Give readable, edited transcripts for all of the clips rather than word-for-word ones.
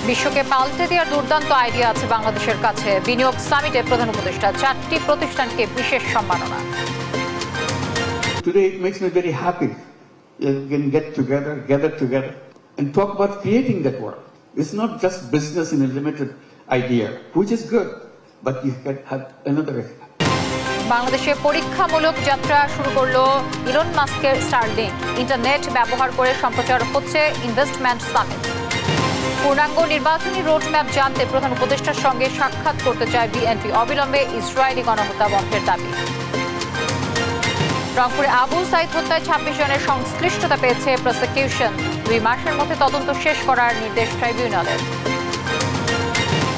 বিশ্বকে পাল্টে দেওয়ার দুর্দান্ত আইডিয়া আছে বাংলাদেশের কাছে। বিনিয়োগ সামিটে প্রধান উপদেষ্টা 4টি প্রতিষ্ঠানকে বিশেষ সম্মাননা। Today it makes me very happy. You can gather together and talk about creating that world. It's not just business in a limited idea, which is good, but you can have another. বাংলাদেশে পরীক্ষামূলক যাত্রা শুরু করলো Elon মাস্কের Starlink. Internet ব্যবহার করে সম্প্রচার হচ্ছে ইনভেস্টমেন্ট সামিট। পূর্ণাঙ্গ নির্বাচনী রোডম্যাপ জানতে প্রধান উপদেষ্টার সঙ্গে সাক্ষাৎ করতে চায় বিএনপি। অবিলম্বে ইসরায়েলি গণহত্যা বন্ধের দাবি। রংপুরে আবু সাইদ হত্যায় 26 জনের সংশ্লিষ্টতা পেয়েছে প্রসিকিউশন। 2 মাসের মধ্যে তদন্ত শেষ করার নির্দেশ ট্রাইব্যুনালের।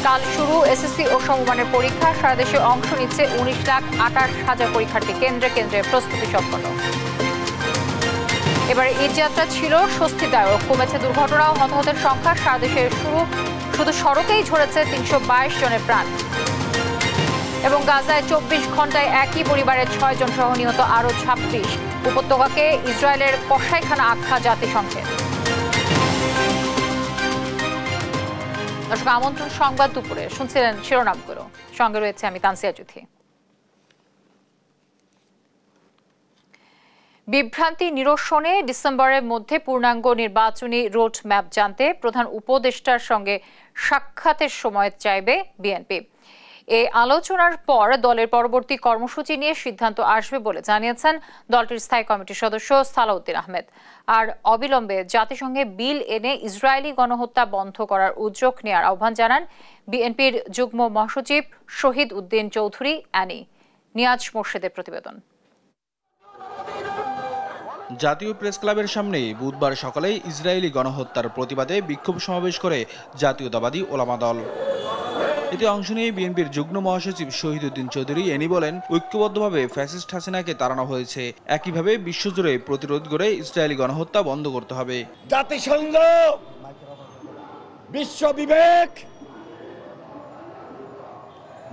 কাল শুরু এসএসসি ও সমমানের পরীক্ষা। সারা দেশে অংশ নিচ্ছে 19,28,000 পরীক্ষার্থী। কেন্দ্রে কেন্দ্রে প্রস্তুতি সম্পন্ন। এবার ঈদ যাত্রা ছিল স্বস্তিদায়ক। কমেছে দুর্ঘটনা ও হতাহতের সংখ্যা। সারা দেশে শুধু সড়কেই ঝরেছে 322 জনের প্রাণ। এবং গাজায় 24 ঘন্টায় একই পরিবারের 6 জন সহ নিহত আরও 26। উপত্যকাকে ইসরায়েলের কসাইখানা আখ্যা জাতিসংঘের। দর্শক, আমন্ত্রণ সংবাদ দুপুরে শুনছিলেন শিরোনামগুলো। সঙ্গে রয়েছে আমি তানসিয়া জুথি। বিভ্রান্তি নিরসনে ডিসেম্বরের মধ্যে পূর্ণাঙ্গ নির্বাচনী রোড ম্যাপ জানতে প্রধান উপদেষ্টার সঙ্গে সাক্ষাতের সময় চাইবে বিএনপি। এই আলোচনার পর দলের পরবর্তী কর্মসূচি নিয়ে সিদ্ধান্ত আসবে বলে জানিয়েছেন দলটির স্থায়ী কমিটির সদস্য সালাউদ্দিন আহমেদ। আর অবিলম্বে জাতিসংঘে বিল এনে ইসরায়েলি গণহত্যা বন্ধ করার উদ্যোগ নেওয়ার আহ্বান জানান বিএনপির যুগ্ম মহাসচিব শহীদ উদ্দিন চৌধুরী অ্যানি। নিয়াজ মোর্শেদের প্রতিবেদন। জাতীয় প্রেস ক্লাবের সামনে বুধবার সকালে ইসরায়েলি গণহত্যার প্রতিবাদে বিক্ষোভ সমাবেশ করে জাতীয়তাবাদী ওলামা দল। এতে অংশ নিয়ে বিএনপির যুগ্ম মহাসচিব শহীদ উদ্দিন চৌধুরী এনি বলেন, ঐক্যবদ্ধভাবে ফ্যাসিস্ট হাসিনাকে তাড়ানো হয়েছে। একইভাবে বিশ্বজুড়ে প্রতিরোধ করে ইসরায়েলি গণহত্যা বন্ধ করতে হবে। জাতিসংঘ, বিশ্ব বিবেক,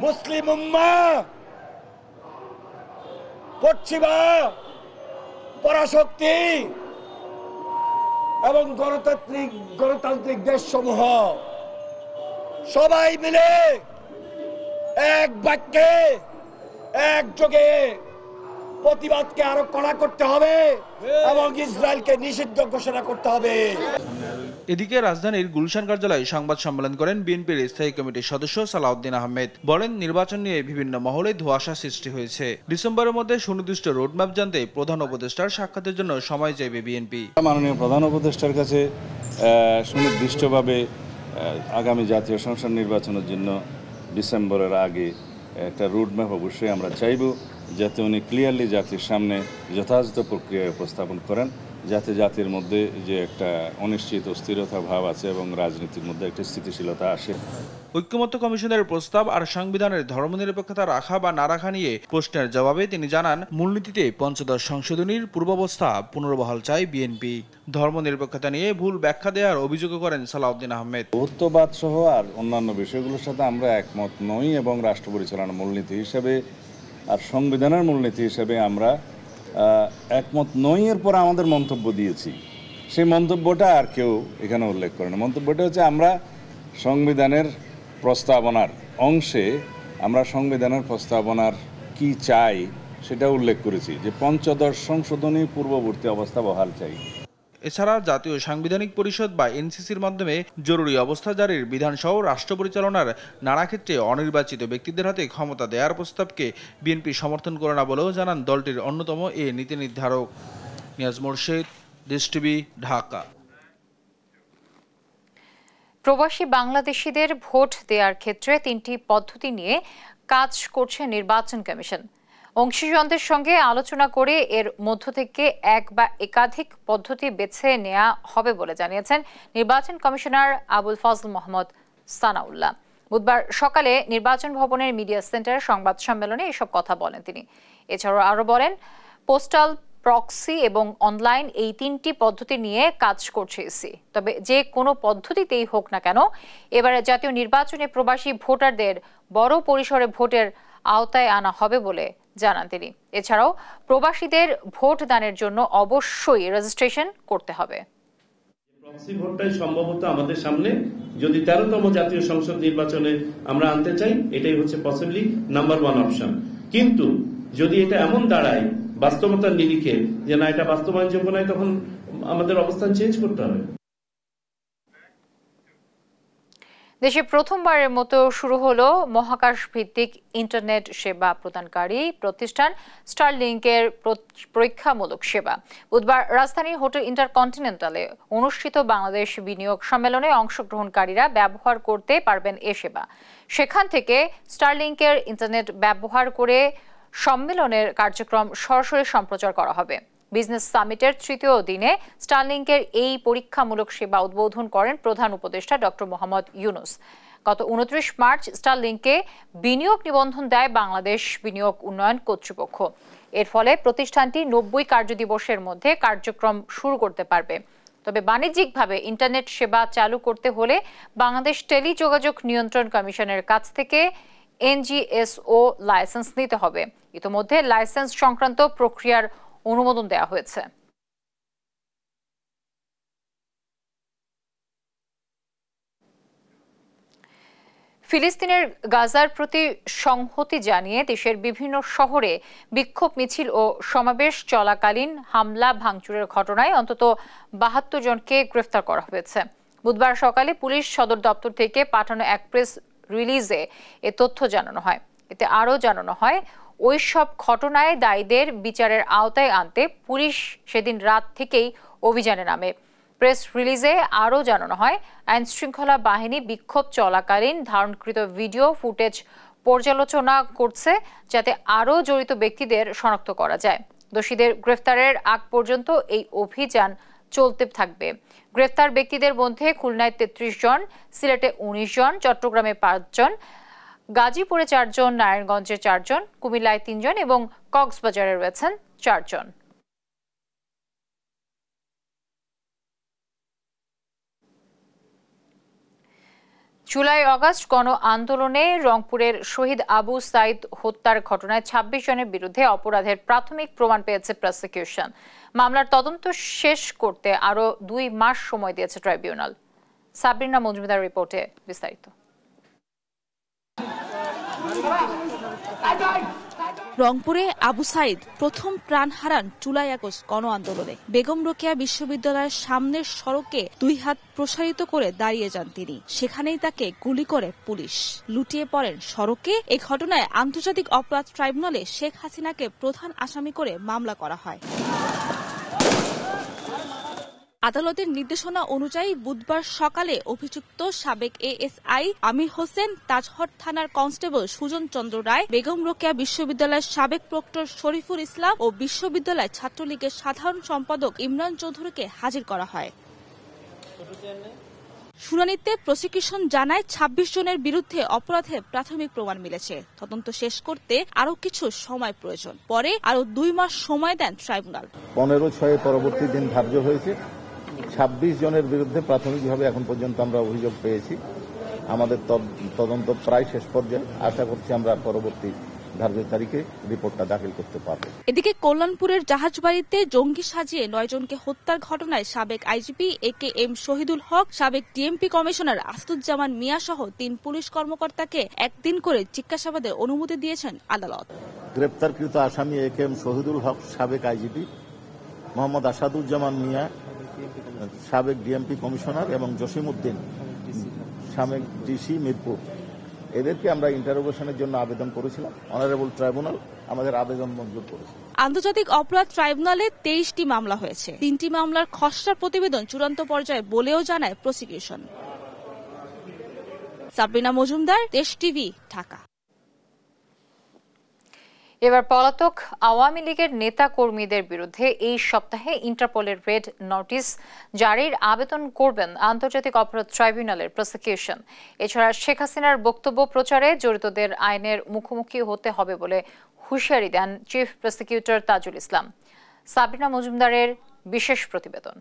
মুসলিম উম্মাহ, পশ্চিমা পরাশক্তি এবং গণতান্ত্রিক দেশসমূহ সবাই মিলে এক বাক্যে একযোগে প্রতিবাদকে আরো কড়া করতে হবে এবং ইসরায়েলকে নিষিদ্ধ ঘোষণা করতে হবে। এদিকে রাজধানীর গুলশান কার্যালয়ে সংবাদ সম্মেলন করেন বিএনপির স্থায়ী কমিটির সদস্য সালাউদ্দিন আহমেদ। বলেন, নির্বাচন নিয়ে বিভিন্ন মহলে ধোঁয়াশা সৃষ্টি হয়েছে। ডিসেম্বরের মধ্যে সুনির্দিষ্ট রোডম্যাপ জানতে প্রধান উপদেষ্টার সাক্ষাতের জন্য সময় চাইবে বিএনপি। মাননীয় প্রধান উপদেষ্টার কাছে সুনির্দিষ্টভাবে আগামী জাতীয় সংসদ নির্বাচনের জন্য ডিসেম্বরের আগে একটা রোডম্যাপ অবশ্যই আমরা চাইব, যাতে উনি ক্লিয়ারলি জাতির সামনে যথাযথ প্রক্রিয়ায় উপস্থাপন করেন, যাতে জাতির মধ্যে যে একটা অনিশ্চিত অস্থিরতা ভাব আছে এবং রাজনীতির মধ্যে একটা স্থিতিশীলতা আসে। ঐক্যমত্য কমিশনের প্রস্তাব আর সংবিধানের ধর্মনিরপেক্ষতা রাখা বা না রাখা নিয়ে প্রশ্নের জবাবে তিনি জানান, মূলনীতিতে পঞ্চদশ সংশোধনীর পূর্বাবস্থা পুনর্বহাল চায় বিএনপি। ধর্মনিরপেক্ষতা নিয়ে ভুল ব্যাখ্যা দেওয়ার অভিযোগ করেন সালাউদ্দিন আহমেদ। বহুত্ববাদ সহ আর অন্যান্য বিষয়গুলোর সাথে আমরা একমত নই এবং রাষ্ট্র পরিচালনার মূলনীতি হিসেবে আর সংবিধানের মূলনীতি হিসেবে আমরা একমত নই। এরপর আমাদের মন্তব্য দিয়েছি, সেই মন্তব্যটা আর কেউ এখানে উল্লেখ করে না। মন্তব্যটা হচ্ছে আমরা সংবিধানের প্রস্তাবনার অংশে আমরা সংবিধানের প্রস্তাবনার কি চাই সেটা উল্লেখ করেছি, যে পঞ্চদশ সংশোধনী পূর্ববর্তী অবস্থা বহাল চাই। এছাড়া জাতীয় সাংবিধানিক পরিষদ বা এনসিসির মাধ্যমে জরুরি অবস্থা জারির বিধানসহ রাষ্ট্র পরিচালনার নানা ক্ষেত্রে অনির্বাচিত ব্যক্তিদের হাতে ক্ষমতা দেওয়ার প্রস্তাবকে বিএনপি সমর্থন করে না বলেও জানান দলটির অন্যতম এ নীতি নির্ধারক। নিয়াজ মোর্শেদ, দেশ টিভি, ঢাকা। প্রবাসী বাংলাদেশিদের ভোট দেওয়ার ক্ষেত্রে 3টি পদ্ধতি নিয়ে কাজ করছে নির্বাচন কমিশন। অংশীজনদের সঙ্গে আলোচনা করে এর মধ্য থেকে এক বা একাধিক পদ্ধতি বেছে নেওয়া হবে বলে জানিয়েছেন নির্বাচন কমিশনার আবুল ফজল মোহাম্মদ সানাউল্লাহ। বুধবার সকালে নির্বাচন ভবনের মিডিয়া সেন্টারে সংবাদ সম্মেলনে এসব কথা বলেন তিনি। এছাড়াও আরও বলেন, পোস্টাল, প্রক্সি এবং অনলাইন এই 3টি পদ্ধতি নিয়ে কাজ করছে ইসি। তবে যে কোনো পদ্ধতিতেই হোক না কেন, এবারে জাতীয় নির্বাচনে প্রবাসী ভোটারদের বড় পরিসরে ভোটের আওতায় আনা হবে বলে জানান তিনি। এছাড়াও প্রবাসীদের ভোট দানের জন্য অবশ্যই রেজিস্ট্রেশন করতে হবে। প্রক্সি ভোটটাই সম্ভবত আমাদের সামনে যদি 13তম জাতীয় সংসদ নির্বাচনে আমরা আনতে চাই, এটাই হচ্ছে পসিবলি নাম্বার 1 অপশন। কিন্তু যদি এটা এমন দাঁড়ায় বাস্তবতার নিরিখে যে না এটা বাস্তবায়নযোগ্য নয়, তখন আমাদের অবস্থান চেঞ্জ করতে হবে। দেশে প্রথমবারের মতো শুরু হলো মহাকাশ ভিত্তিক ইন্টারনেট সেবা প্রদানকারী প্রতিষ্ঠান স্টারলিংকের পরীক্ষামূলক সেবা। বুধবার রাজধানীর হোটেল ইন্টারকন্টিনেন্টালে অনুষ্ঠিত বাংলাদেশ বিনিয়োগ সম্মেলনে অংশগ্রহণকারীরা ব্যবহার করতে পারবেন এ সেবা। সেখান থেকে স্টারলিংকের ইন্টারনেট ব্যবহার করে সম্মেলনের কার্যক্রম সরাসরি সম্প্রচার করা হবে। বিজনেস সামিটের তৃতীয় দিনে স্টারলিংকের এই পরীক্ষামূলক সেবা উদ্বোধন করেন প্রধান উপদেষ্টা ডক্টর মোহাম্মদ ইউনুস। গত 29 মার্চ স্টারলিংকে বিনিয়োগ নিবন্ধন দেয় বাংলাদেশ বিনিয়োগ উন্নয়ন কর্তৃপক্ষ। এর ফলে প্রতিষ্ঠানটি 90 কার্যদিবসের মধ্যে কার্যক্রম শুরু করতে পারবে। তবে বাণিজ্যিকভাবে ইন্টারনেট সেবা চালু করতে হলে বাংলাদেশ টেলিযোগাযোগ নিয়ন্ত্রণ কমিশনের কাছ থেকে NGSO লাইসেন্স নিতে হবে। ইতোমধ্যে লাইসেন্স সংক্রান্ত প্রক্রিয়ার অনুমোদন দেওয়া হয়েছে। ফিলিস্তিনের গাজার প্রতি সংহতি জানিয়ে দেশের বিভিন্ন শহরে বিক্ষোভ মিছিল ও সমাবেশ চলাকালীন হামলা ভাঙচুরের ঘটনায় অন্তত 72 জনকে গ্রেফতার করা হয়েছে। বুধবার সকালে পুলিশ সদর দপ্তর থেকে পাঠানো এক প্রেস রিলিজে এ তথ্য জানানো হয়। এতে আরও জানানো হয়, ওই সব ঘটনায় দায়ীদের বিচারের আওতায় আনতে পুলিশ সেদিন রাত থেকেই অভিযানে নামে। প্রেস রিলিজে আরও জানানো হয়, আইন শৃঙ্খলা বাহিনী বিক্ষোভ চলাকালীন ধারণকৃত ভিডিও ফুটেজ পর্যালোচনা করছে যাতে আরও জড়িত ব্যক্তিদের শনাক্ত করা যায়। দোষীদের গ্রেফতারের আগ পর্যন্ত এই অভিযান চলতে থাকবে। গ্রেফতার ব্যক্তিদের মধ্যে খুলনায় 33 জন, সিলেটে 19 জন, চট্টগ্রামে 5 জন, গাজীপুরে 4 জন, নারায়ণগঞ্জে 4 জন, কুমিল্লায় 3 জন এবং কক্সবাজারে রয়েছেন 4 জন। জুলাই আগস্ট গণ আন্দোলনে রংপুরের শহীদ আবু সাইদ হত্যার ঘটনায় 26 জনের বিরুদ্ধে অপরাধের প্রাথমিক প্রমাণ পেয়েছে প্রসিকিউশন। মামলার তদন্ত শেষ করতে আরও 2 মাস সময় দিয়েছে ট্রাইব্যুনাল। সাবরিনা মজুমদার রিপোর্টে বিস্তারিত। রংপুরে আবু সাইদ প্রথম প্রাণ হারান জুলাই আগস্ট গণ আন্দোলনে। বেগম রোকেয়া বিশ্ববিদ্যালয়ের সামনের সড়কে 2 হাত প্রসারিত করে দাঁড়িয়ে যান তিনি। সেখানেই তাকে গুলি করে পুলিশ। লুটিয়ে পড়েন সড়কে। এই ঘটনায় আন্তর্জাতিক অপরাধ ট্রাইব্যুনালে শেখ হাসিনাকে প্রধান আসামি করে মামলা করা হয়। আদালতের নির্দেশনা অনুযায়ী বুধবার সকালে অভিযুক্ত সাবেক ASI আমির হোসেন, তাজহট থানার কনস্টেবল সুজন চন্দ্র রায়, বেগম রোকেয়া বিশ্ববিদ্যালয়ের সাবেক প্রক্টর শরীফুল ইসলাম ও বিশ্ববিদ্যালয় ছাত্রলীগের সাধারণ সম্পাদক ইমরান চৌধুরীকে হাজির করা হয়। শুনানিতে প্রসিকিউশন জানায় 26 জনের বিরুদ্ধে অপরাধের প্রাথমিক প্রমাণ মিলেছে। তদন্ত শেষ করতে আরও কিছু সময় প্রয়োজন। পরে আরও 2 মাস সময় দেন ট্রাইব্যুনাল। 15/6 পরবর্তী দিন ধার্য হয়েছে। 26 জনের বিরুদ্ধে প্রাথমিকভাবে এখন পর্যন্ত আমরা অভিযোগ পেয়েছি। আমাদের তদন্ত প্রায় শেষ পর্যায়ে। আশা করছি আমরা পরবর্তী ধার্য তারিখে রিপোর্টটা দাখিল করতে পারব। এদিকে কল্যাণপুরের জাহাজবাড়িতে জঙ্গি সাজিয়ে 9 জনকে হত্যার ঘটনায় সাবেক আইজিপি AKM শহীদুল হক, সাবেক ডিএমপি কমিশনার আসাদুজ্জামান মিয়া সহ 3 পুলিশ কর্মকর্তাকে 1 দিন করে জিজ্ঞাসাবাদের অনুমতি দিয়েছেন আদালত। গ্রেপ্তারকৃত আসামি AKM শহীদুল হক সাবেক আইজিপি, মোহাম্মদ আসাদুজ্জামান মিয়া সাবেক ডিএমপি কমিশনার এবং জসিম উদ্দিন সাবেক ডিসি মিরপুর, এদেরকে আমরা ইন্টারোগেশনের জন্য আবেদন করেছিলাম। অনারেবল ট্রাইব্যুনাল আমাদের আবেদন মঞ্জুর করেছে। আন্তর্জাতিক অপরাধ ট্রাইব্যুনালে 23টি মামলা হয়েছে। 3টি মামলার খসড়া প্রতিবেদন চূড়ান্ত পর্যায়ে বলেও জানায় প্রসিকিউশন। সাবরিনা মজুমদার, দেশ টিভি, ঢাকা। এবার পলাতক আওয়ামী লীগের নেতা কর্মীদের বিরুদ্ধে এই সপ্তাহে ইন্টারপোলের রেড নোটিশ জারির আবেদন করবেন আন্তর্জাতিক অপরাধ ট্রাইব্যুনালের প্রসিকিউশন। এছাড়া শেখ হাসিনার বক্তব্য প্রচারে জড়িতদের আইনের মুখোমুখি হতে হবে বলে হুঁশিয়ারি দেন চিফ প্রসিকিউটর তাজুল ইসলাম। সাবরিনা মজুমদারের বিশেষ প্রতিবেদন।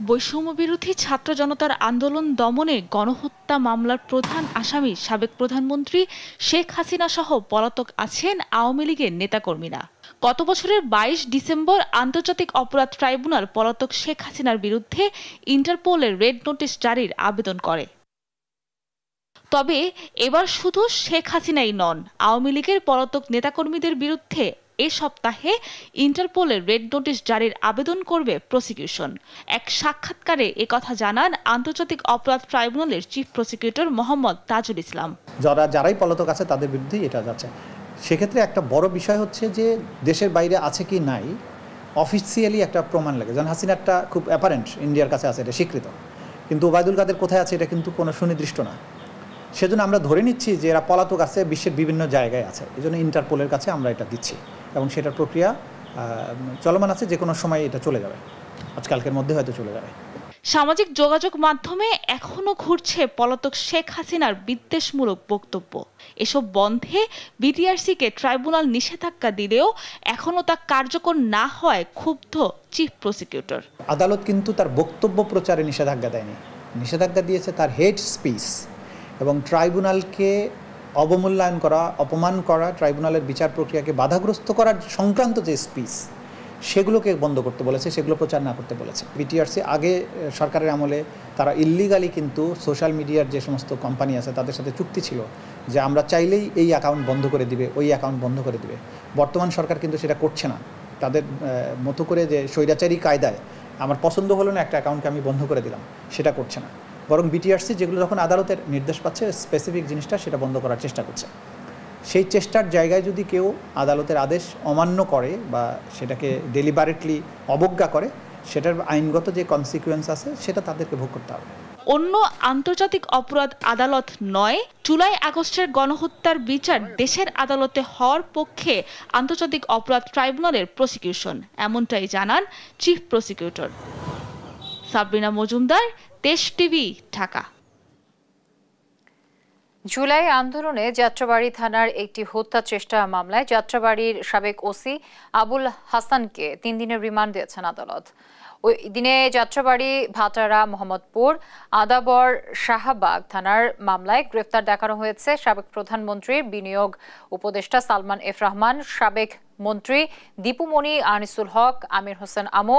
বৈষম্য বিরোধী ছাত্র জনতার আন্দোলন দমনে গণহত্যা মামলার প্রধান আসামি সাবেক প্রধানমন্ত্রী শেখ হাসিনা সহ পলাতক আছেন আওয়ামী লীগের নেতাকর্মীরা। গত বছরের ২২ ডিসেম্বর আন্তর্জাতিক অপরাধ ট্রাইব্যুনাল পলাতক শেখ হাসিনার বিরুদ্ধে ইন্টারপোলের রেড নোটিশ জারির আবেদন করে। তবে এবার শুধু শেখ হাসিনাই নন, আওয়ামী লীগের পলাতক নেতাকর্মীদের বিরুদ্ধে এ সপ্তাহে ইন্টারপোলের রেড নোটিশ জারির আবেদন করবে প্রসিকিউশন। এক সাক্ষাৎকারে একথা জানান আন্তর্জাতিক অপরাধ ট্রাইব্যুনালের চিফ প্রসিকিউটর মোহাম্মদ তাজুল ইসলাম। যারাই পলাতক আছে তাদের বিরুদ্ধেই এটা যাচ্ছে। সেক্ষেত্রে একটা বড় বিষয় হচ্ছে যে দেশের বাইরে আছে কি নাই অফিসিয়ালি একটা প্রমাণ লাগে। যেমন হাসিনাটা খুব অ্যাপারেন্ট ইন্ডিয়ার কাছে আছে, এটা স্বীকৃত, কিন্তু ওবায়দুল কাদের কোথায় আছে এটা কিন্তু কোনো সুনির্দিষ্ট না। সেজন্য আমরা ধরে নিচ্ছি যে এরা পলাতক আছে, বিশ্বের বিভিন্ন জায়গায় আছে, এই জন্য ইন্টারপোলের কাছে আমরা এটা দিচ্ছি এবং সেটার প্রক্রিয়া চলমান আছে। যে কোনো সময় এটা চলে যাবে, আজকালকের মধ্যে হয়তো চলে যাবে। সামাজিক যোগাযোগ মাধ্যমে এখনো ঘুরছে পলাতক শেখ হাসিনার বিদ্বেষমূলক বক্তব্য। এসব বন্ধে বিটিআরসিকে ট্রাইব্যুনাল নিষেধাজ্ঞা দিলেও এখনো তা কার্যকর না হয় ক্ষুব্ধ চিফ প্রসিকিউটর। আদালত কিন্তু তার বক্তব্য প্রচারে নিষেধাজ্ঞা দেয়নি, নিষেধাজ্ঞা দিয়েছে তার হেড স্পিচ এবং ট্রাইব্যুনালকে অবমূল্যায়ন করা, অপমান করা, ট্রাইব্যুনালের বিচার প্রক্রিয়াকে বাধাগ্রস্ত করার সংক্রান্ত যে স্পিচ সেগুলোকে বন্ধ করতে বলেছে, সেগুলো প্রচার না করতে বলেছে। বিটিআরসি আগে সরকারের আমলে তারা ইল্লিগালি কিন্তু সোশ্যাল মিডিয়ার যে সমস্ত কোম্পানি আছে তাদের সাথে চুক্তি ছিল যে আমরা চাইলেই এই অ্যাকাউন্ট বন্ধ করে দিবে, ওই অ্যাকাউন্ট বন্ধ করে দিবে। বর্তমান সরকার কিন্তু সেটা করছে না, তাদের মতো করে যে স্বৈরাচারী কায়দায় আমার পছন্দ হলো না একটা অ্যাকাউন্টকে আমি বন্ধ করে দিলাম, সেটা করছে না। বরং বিটিআরসি যেগুলো যখন আদালতের নির্দেশ পাচ্ছে স্পেসিফিক জিনিসটা সেটা বন্ধ করার চেষ্টা করছে। সেই চেষ্টার জায়গায় যদি কেউ আদালতের আদেশ অমান্য করে বা সেটাকে ডেলিবারেটলি অবজ্ঞা করে, সেটার আইনগত যে কনসিকুয়েন্স আছে সেটা তাদেরকে ভোগ করতে হবে। অন্য আন্তর্জাতিক অপরাধ আদালত নয়, জুলাই আগস্টের গণহত্যার বিচার দেশের আদালতে হওয়ার পক্ষে আন্তর্জাতিক অপরাধ ট্রাইব্যুনালের প্রসিকিউশন, এমনটাই জানান চিফ প্রসিকিউটর। সাবরিনা মজুমদার, দেশ টিভি, ঢাকা। জুলাই আন্দোলনে যাত্রাবাড়ী থানার একটি হত্যা চেষ্টা মামলায় যাত্রাবাড়ির সাবেক ওসি আবুল হাসানকে 3 দিনের রিমান্ড দিয়েছেন আদালত। ওই দিনে যাত্রাবাড়ি, ভাটারা, মোহাম্মদপুর, আদাবর, শাহবাগ থানার মামলায় গ্রেফতার দেখানো হয়েছে সাবেক প্রধানমন্ত্রীর বিনিয়োগ উপদেষ্টা সালমান এফ রহমান, সাবেক মন্ত্রী দীপুমণি আনিসুল হক, আমির হোসেন আমো,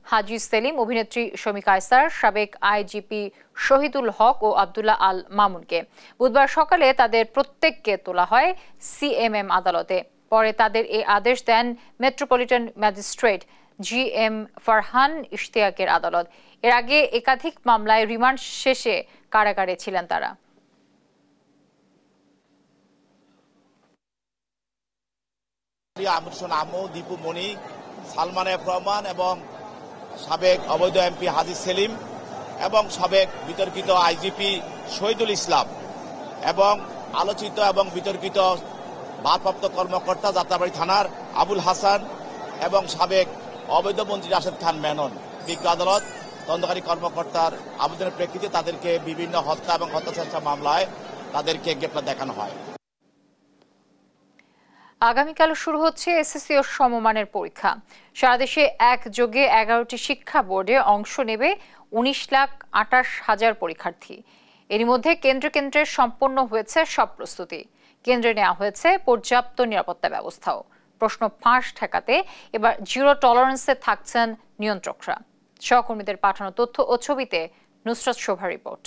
হাজি সেলিম, অভিনেত্রী শমী কায়সার, সাবেক আইজিপি শহীদুল হক ও আব্দুল্লাহ আল মামুনকে। বুধবার সকালে তাদের প্রত্যেককে তোলা হয় সিএমএম আদালতে। পরে তাদের এই আদেশ দেন মেট্রোপলিটন ম্যাজিস্ট্রেট GM ফারহান ইশতিয়াকের আদালত। এর আগে একাধিক মামলায় রিমান্ড শেষে কারাগারে ছিলেন তারা। আমির হোসেন আমো, দীপুমণি, সালমান এফ রহমান এবং সাবেক অবৈধ এমপি হাজি সেলিম এবং সাবেক বিতর্কিত আইজিপি শহীদুল ইসলাম এবং আলোচিত এবং বিতর্কিত ভারপ্রাপ্ত কর্মকর্তা যাত্রাবাড়ী থানার আবুল হাসান এবং সাবেক অবৈধ মন্ত্রী রাশেদ খান মেনন। বিজ্ঞ আদালত তদন্তকারী কর্মকর্তার আবেদনের প্রেক্ষিতে তাদেরকে বিভিন্ন হত্যা এবং হত্যা চেষ্টা মামলায় তাদেরকে গ্রেপ্তার দেখানো হয়। আগামীকাল শুরু হচ্ছে এসএসসি ও সমমানের পরীক্ষা। সারা দেশে একযোগে 11টি শিক্ষা বোর্ডে অংশ নেবে 19,28,000 পরীক্ষার্থী। এর মধ্যে কেন্দ্রে সম্পন্ন হয়েছে সব প্রস্তুতি। কেন্দ্রে নেওয়া হয়েছে পর্যাপ্ত নিরাপত্তা ব্যবস্থাও। প্রশ্ন ফাঁস ঠেকাতে এবার জিরো টলারেন্সে থাকছেন নিয়ন্ত্রকরা। সহকর্মীদের পাঠানো তথ্য ও ছবিতে নুসরাত শোভা রিপোর্ট।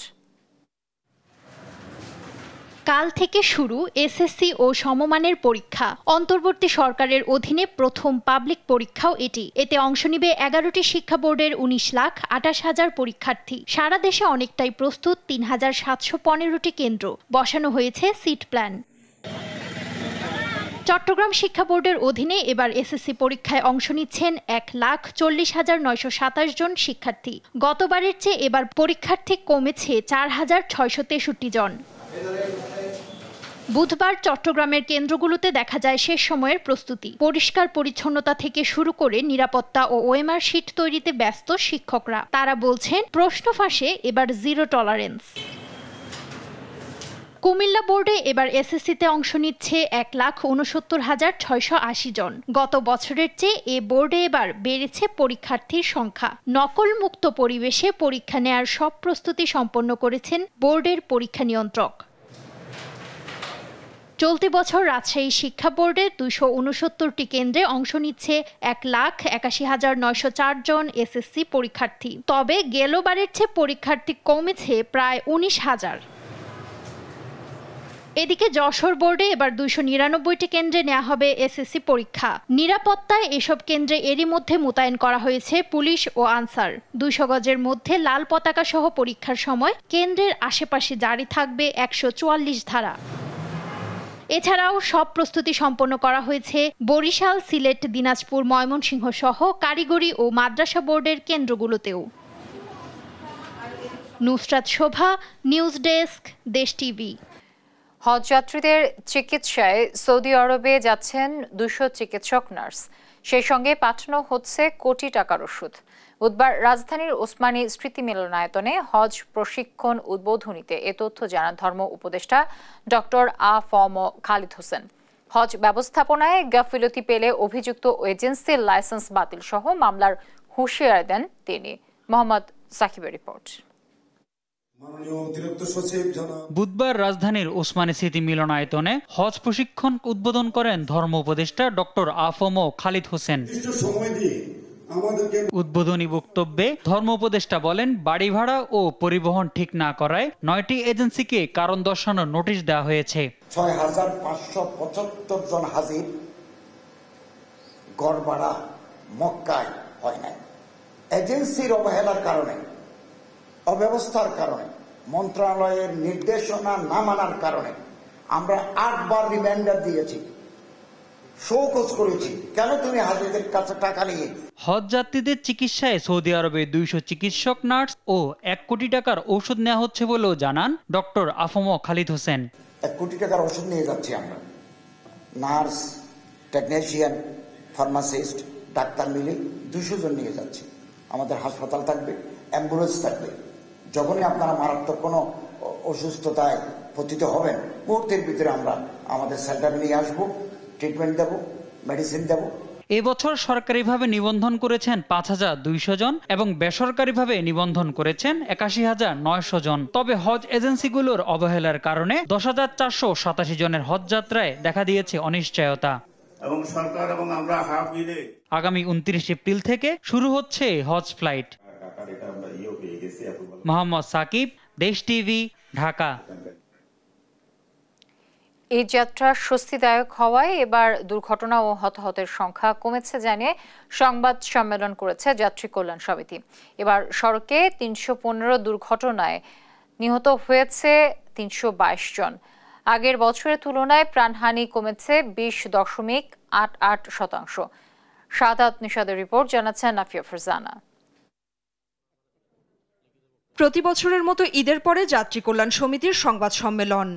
কাল থেকে শুরু এসএসসি ও সমমানের পরীক্ষা। অন্তর্বর্তী সরকারের অধীনে প্রথম পাবলিক পরীক্ষাও এটি। এতে অংশ নিবে 11টি শিক্ষা বোর্ডের 19,28,000 পরীক্ষার্থী। সারা দেশে অনেকটাই প্রস্তুত 3,715টি কেন্দ্র। বসানো হয়েছে সিট প্ল্যান। চট্টগ্রাম শিক্ষা বোর্ডের অধীনে এবার এসএসসি পরীক্ষায় অংশ নিচ্ছেন 1,40,927 জন শিক্ষার্থী। গতবারের চেয়ে এবার পরীক্ষার্থী কমেছে 4,663 জন। বুধবার চট্টগ্রামের কেন্দ্রগুলোতে দেখা যায় শেষ সময়ের প্রস্তুতি। পরিষ্কার পরিচ্ছন্নতা থেকে শুরু করে নিরাপত্তা ও ওএমআর শিট তৈরিতে ব্যস্ত শিক্ষকরা। তারা বলছেন প্রশ্ন ফাঁসে এবার জিরো টলারেন্স। কুমিল্লা বোর্ডে এবার এসএসসিতে অংশ নিচ্ছে 1,69,680 জন। গত বছরের চেয়ে এ বোর্ডে এবার বেড়েছে পরীক্ষার্থীর সংখ্যা। নকলমুক্ত পরিবেশে পরীক্ষা নেয়ার সব প্রস্তুতি সম্পন্ন করেছেন বোর্ডের পরীক্ষা নিয়ন্ত্রক। চলতি বছর রাজশাহী শিক্ষা বোর্ডে 269টি কেন্দ্রে অংশ নিচ্ছে 1,81,904 জন এসএসসি পরীক্ষার্থী। তবে গেলবারের চেয়ে পরীক্ষার্থী কমেছে প্রায় 19,000। এদিকে যশোর বোর্ডে এবার 299টি কেন্দ্রে নেওয়া হবে এসএসসি পরীক্ষা। নিরাপত্তায় এসব কেন্দ্রে এরই মধ্যে মোতায়েন করা হয়েছে পুলিশ ও আনসার। 200 গজের মধ্যে লাল পতাকা সহ পরীক্ষার সময় কেন্দ্রের আশেপাশে জারি থাকবে 144 ধারা। এছাড়াও সব প্রস্তুতি সম্পন্ন করা হয়েছে বরিশাল, সিলেট, দিনাজপুর, ময়মনসিংহ সহ কারিগরি ও মাদ্রাসা বোর্ডের কেন্দ্রগুলোতেও। নুসরাত শোভা, নিউজ ডেস্ক, দেশ টিভি। হজ যাত্রীদের চিকিৎসায় সৌদি আরবে যাচ্ছেন 200 চিকিৎসক নার্স। সেই সঙ্গে পাঠানো হচ্ছে কোটি টাকার ওষুধ। বুধবার রাজধানীর ওসমানী স্মৃতি মিলনায়তনে হজ প্রশিক্ষণ উদ্বোধনীতে এ তথ্য জানান ধর্ম উপদেষ্টা ডক্টর আ.ফ.ম. খালিদ হোসেন। হজ ব্যবস্থাপনায় গাফিলতি পেলে অভিযুক্ত এজেন্সির লাইসেন্স বাতিল সহ মামলার হুঁশিয়ার দেন তিনি। মোহাম্মদ সাকিবের রিপোর্ট। বুধবার রাজধানীর ওসমানী স্মৃতি মিলনায়তনে হজ প্রশিক্ষণ উদ্বোধন করেন ধর্ম উপদেষ্টা ডক্টর আ.ফ.ম. খালিদ হোসেন। উদ্বোধনী বক্তব্যে ধর্ম উপদেষ্টা বলেন, বাড়ি ভাড়া ও পরিবহন ঠিক না করায় 9টি এজেন্সিকে কারণ দর্শানোর নোটিশ দেওয়া হয়েছে। 6,575 জন হাজির গড় ভাড়া মক্কায় হয় নাই। এজেন্সির অবহেলার কারণে, অব্যবস্থার কারণে, মন্ত্রণালয়ের নির্দেশনা না মানার কারণে আমরা 8 বার রিমাইন্ডার দিয়েছি, শোকজ করেছি। কেন তুমি হাজিদের কাছে টাকা নিয়ে? হজ যাত্রীদের চিকিৎসায় সৌদি আরবে 200 চিকিৎসক নার্স ও 1 কোটি টাকার ঔষধ নেওয়া হচ্ছে বলেও জানান ডক্টর আ.ফ.ম. খালিদ হোসেন। 1 কোটি টাকার ওষুধ নিয়ে যাচ্ছি আমরা। নার্স, টেকনিশিয়ান, ফার্মাসিস্ট, ডাক্তার মিলে 200 জন নিয়ে যাচ্ছি। আমাদের হাসপাতাল থাকবে, অ্যাম্বুলেন্স থাকবে। যখনই আপনারা মারাত্মক কোনো অসুস্থতায় পতিত হবেন, মুহূর্তের ভিতরে আমরা আমাদের সেন্টারে নিয়ে আসবো, ট্রিটমেন্ট দেব, মেডিসিন দেব। এবছর সরকারিভাবে নিবন্ধন করেছেন 5,200 জন এবং বেসরকারিভাবে নিবন্ধন করেছেন 81,900 জন। তবে হজ এজেন্সিগুলোর অবহেলার কারণে 10,487 জনের হজ যাত্রায় দেখা দিয়েছে অনিশ্চয়তা। এবং সরকার এবং আমরা হাফ মিলে আগামী 29 এপ্রিল থেকে শুরু হচ্ছে হজ ফ্লাইট। মোহাম্মদ সাকিব, দেশ টিভি, ঢাকা। এই যাত্রা স্বস্তিদায়ক হওয়ায় এবার দুর্ঘটনা ও হতাহতের সংখ্যা কমেছে জানিয়ে সংবাদ সম্মেলন করেছে যাত্রী কল্যাণ সমিতি। এবার সড়কে 315 দুর্ঘটনায় নিহত হয়েছে 322 জন। আগের বছরের তুলনায় প্রাণহানি কমেছে 20.88%। সাদাত নিশাদের রিপোর্ট জানাচ্ছেন নাফিয়া ফারজানা। প্রতি বছরের মতো ঈদের পরে যাত্রী কল্যাণ সমিতির সংবাদ সম্মেলন।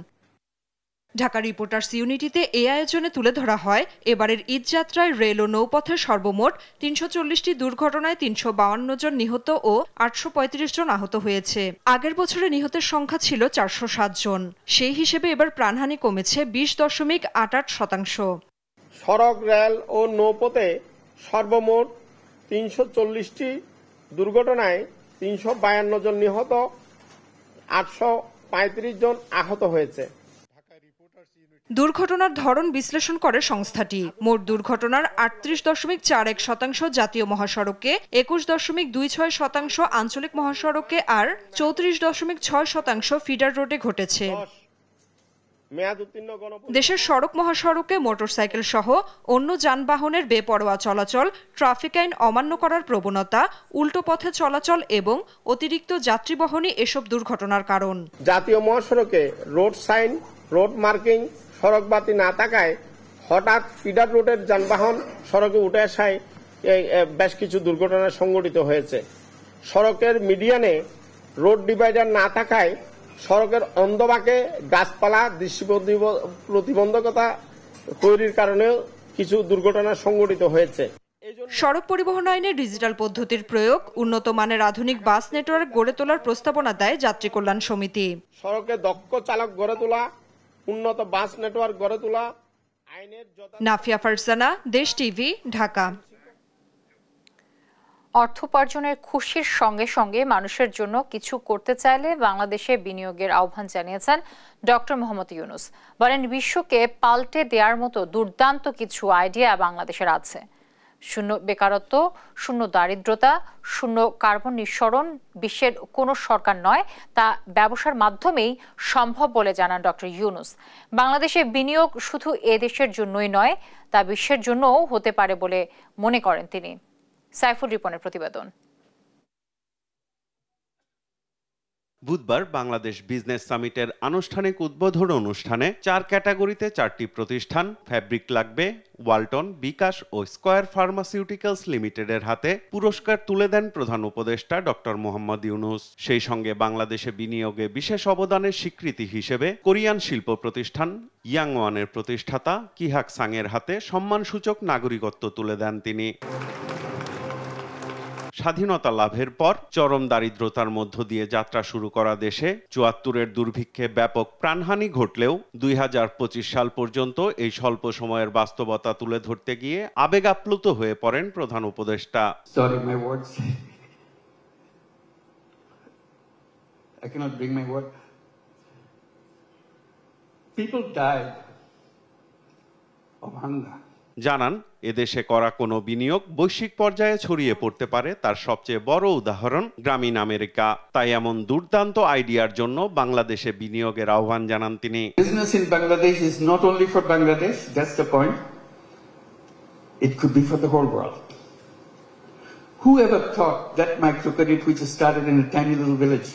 ঢাকা রিপোর্টার্স ইউনিটিতে এই আয়োজনে তুলে ধরা হয় এবারের ঈদ যাত্রায় রেল ও নৌপথের সর্বমোট 340টি দুর্ঘটনায় 352 জন নিহত ও 835 জন আহত হয়েছে। আগের বছরে নিহতের সংখ্যা ছিল 407 জন। সেই হিসেবে এবার প্রাণহানি কমেছে 20.88%। সড়ক, রেল ও নৌপথে সর্বমোট 340টি দুর্ঘটনায় 352 জন নিহত, 835 জন আহত হয়েছে। দুর্ঘটনার ধরন বিশ্লেষণ করে সংস্থাটি। মোট দুর্ঘটনার 38.41% জাতীয় মহাসড়কে, 21.26% আঞ্চলিক মহাসড়কে আর 34.6% ফিডার রোডে ঘটেছে। দেশের সড়ক মহাসড়কে মোটরসাইকেল সহ অন্য যানবাহনের বেপরোয়া চলাচল, ট্রাফিক আইন অমান্য করার প্রবণতা, উল্টো পথে চলাচল এবং অতিরিক্ত যাত্রী বহনই এসব দুর্ঘটনার কারণ। জাতীয় মহাসড়কে রোড সাইন, রোড মার্কিং, সড়ক বাতি না থাকায় হঠাৎ ফিডার রোডের যানবাহন সড়কে উঠে আসায় বেশ কিছু দুর্ঘটনা সংঘটিত হয়েছে। সড়কের মিডিয়ানে রোড ডিভাইডার না থাকায় সড়কের অন্ধবাঁকে গাছপালা, দৃষ্টি প্রতিবন্ধকতা তৈরির কারণেও কিছু দুর্ঘটনা সংঘটিত হয়েছে। সড়ক পরিবহন আইনে ডিজিটাল পদ্ধতির প্রয়োগ, উন্নত মানের আধুনিক বাস নেটওয়ার্ক গড়ে তোলার প্রস্তাবনা দেয় যাত্রী কল্যাণ সমিতি। সড়কে দক্ষ চালক গড়ে তোলা, উন্নত বাস নেটওয়ার্ক গড়ে তোলা। নাফিয়া ফারজানা, দেশ টিভি, ঢাকা। অর্থ উপার্জনের খুশির সঙ্গে সঙ্গে মানুষের জন্য কিছু করতে চাইলে বাংলাদেশে বিনিয়োগের আহ্বান জানিয়েছেন ডক্টর মোহাম্মদ ইউনূস। বলেন, বিশ্বকে পাল্টে দেওয়ার মতো দুর্দান্ত কিছু আইডিয়া বাংলাদেশের আছে। শূন্য বেকারত্ব, শূন্য দারিদ্রতা, শূন্য কার্বন নিঃসরণ বিশ্বের কোনো সরকার নয়, তা ব্যবসার মাধ্যমেই সম্ভব বলে জানান ডক্টর ইউনূস। বাংলাদেশে বিনিয়োগ শুধু এ দেশের জন্যই নয়, তা বিশ্বের জন্যও হতে পারে বলে মনে করেন তিনি। সাইফুল রিপনের প্রতিবেদন। বুধবার বাংলাদেশ বিজনেস সামিটের আনুষ্ঠানিক উদ্বোধন অনুষ্ঠানে 4 ক্যাটাগরিতে 4টি প্রতিষ্ঠান ফ্যাব্রিক লাগবে, ওয়ালটন, বিকাশ ও স্কয়ার ফার্মাসিউটিক্যালস লিমিটেডের হাতে পুরস্কার তুলে দেন প্রধান উপদেষ্টা ডক্টর মোহাম্মদ ইউনূস। সেই সঙ্গে বাংলাদেশে বিনিয়োগে বিশেষ অবদানের স্বীকৃতি হিসেবে কোরিয়ান শিল্প প্রতিষ্ঠান ইয়াংওয়ানের প্রতিষ্ঠাতা কিহাক সাংয়ের হাতে সম্মানসূচক নাগরিকত্ব তুলে দেন তিনি। স্বাধীনতা লাভের পর চরম দারিদ্রতার মধ্য দিয়ে যাত্রা শুরু করা দেশে ৭৪-এর দুর্ভিক্ষে ব্যাপক প্রাণহানি ঘটলেও ২০২৫ সাল পর্যন্ত এই স্বল্প সময়ের বাস্তবতা তুলে ধরতে গিয়ে আবেগ আপ্লুত হয়ে পড়েন প্রধান উপদেষ্টা। জানান, এদেশে করা কোনো বিনিয়োগ বৈশ্বিক পর্যায়ে ছড়িয়ে পড়তে পারে তার সবচেয়ে বড় উদাহরণ গ্রামীণ আমেরিকা। তাই এমন দুর্দান্ত আইডিয়ার জন্য বাংলাদেশে বিনিয়োগের আহ্বান জানান তিনি। Business in Bangladesh is not only for Bangladesh, that's the point. It could be for the whole world. Whoever thought that microcredit which started in a tiny little village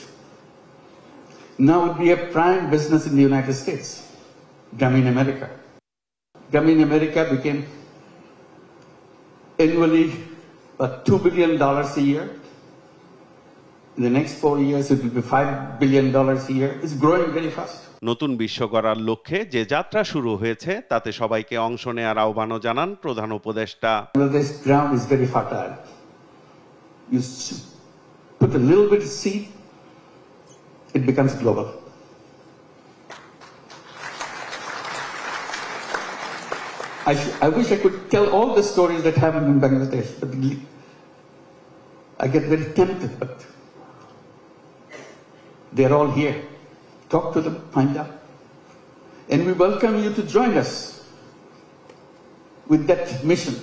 now would be a prime business in the United States, Grameen America. Grameen America became annually about $2 billion a year. In the next 4 years, it will be $5 billion a year. It's growing very fast. নতুন বিশ্ব গড়ার লক্ষ্যে যে যাত্রা শুরু হয়েছে তাতে সবাইকে অংশ নেওয়ার আহ্বানও জানান প্রধান উপদেষ্টা। This ground is very fertile. You put a little bit of seed, it becomes global. I wish I could tell all the stories that happened in Bangladesh, but I get very tempted, but they're all here. Talk to them, find out. And we welcome you to join us with that mission,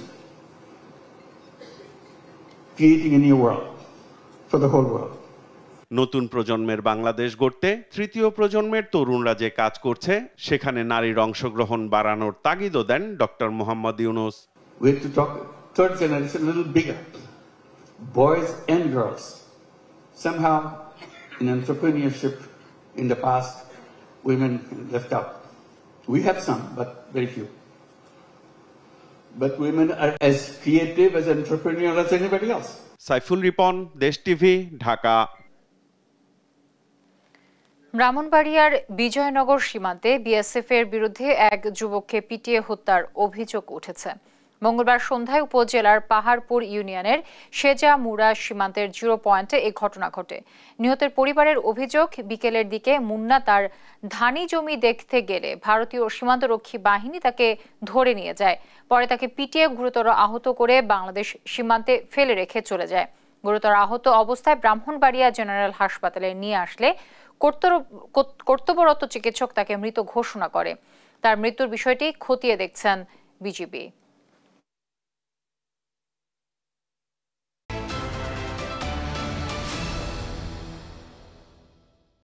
creating a new world for the whole world. নতুন প্রজন্মের বাংলাদেশ গড়তে তৃতীয় প্রজন্মের তরুণরা যে কাজ করছে সেখানে নারীর অংশগ্রহণ বাড়ানোর তাগিদও দেন doctor Mohammad Yunus. We have to talk third generation a little bigger, boys and girls. Somehow in entrepreneurship in the past, women left out. We have some, but very few. But women are as creative as entrepreneurs as anybody else. Saiful Ripon, দেশ TV, Dhaka. ব্রাহ্মণবাড়িয়ার বিজয়নগর সীমান্তে BSF এর বিরুদ্ধে এক যুবককে পিটিয়ে হত্যার অভিযোগ উঠেছে। মঙ্গলবার সন্ধ্যায় উপজেলার পাহাড়পুর ইউনিয়নের সেজামুড়া সীমান্তের 0 পয়েন্টে এই ঘটনা ঘটে। নিহতের পরিবারের অভিযোগ, বিকেলের দিকে মুন্না তার ধানি জমি দেখতে গেলে ভারতীয় সীমান্তরক্ষী বাহিনী তাকে ধরে নিয়ে যায়। পরে তাকে পিটিয়ে গুরুতর আহত করে বাংলাদেশ সীমান্তে ফেলে রেখে চলে যায়। গুরুতর আহত অবস্থায় ব্রাহ্মণবাড়িয়া জেনারেল হাসপাতালে নিয়ে আসলে কর্তব্যরত চিকিৎসক তাকে মৃত ঘোষণা করে। তার মৃত্যুর বিষয়টি খতিয়ে দেখছেন বিজিবি।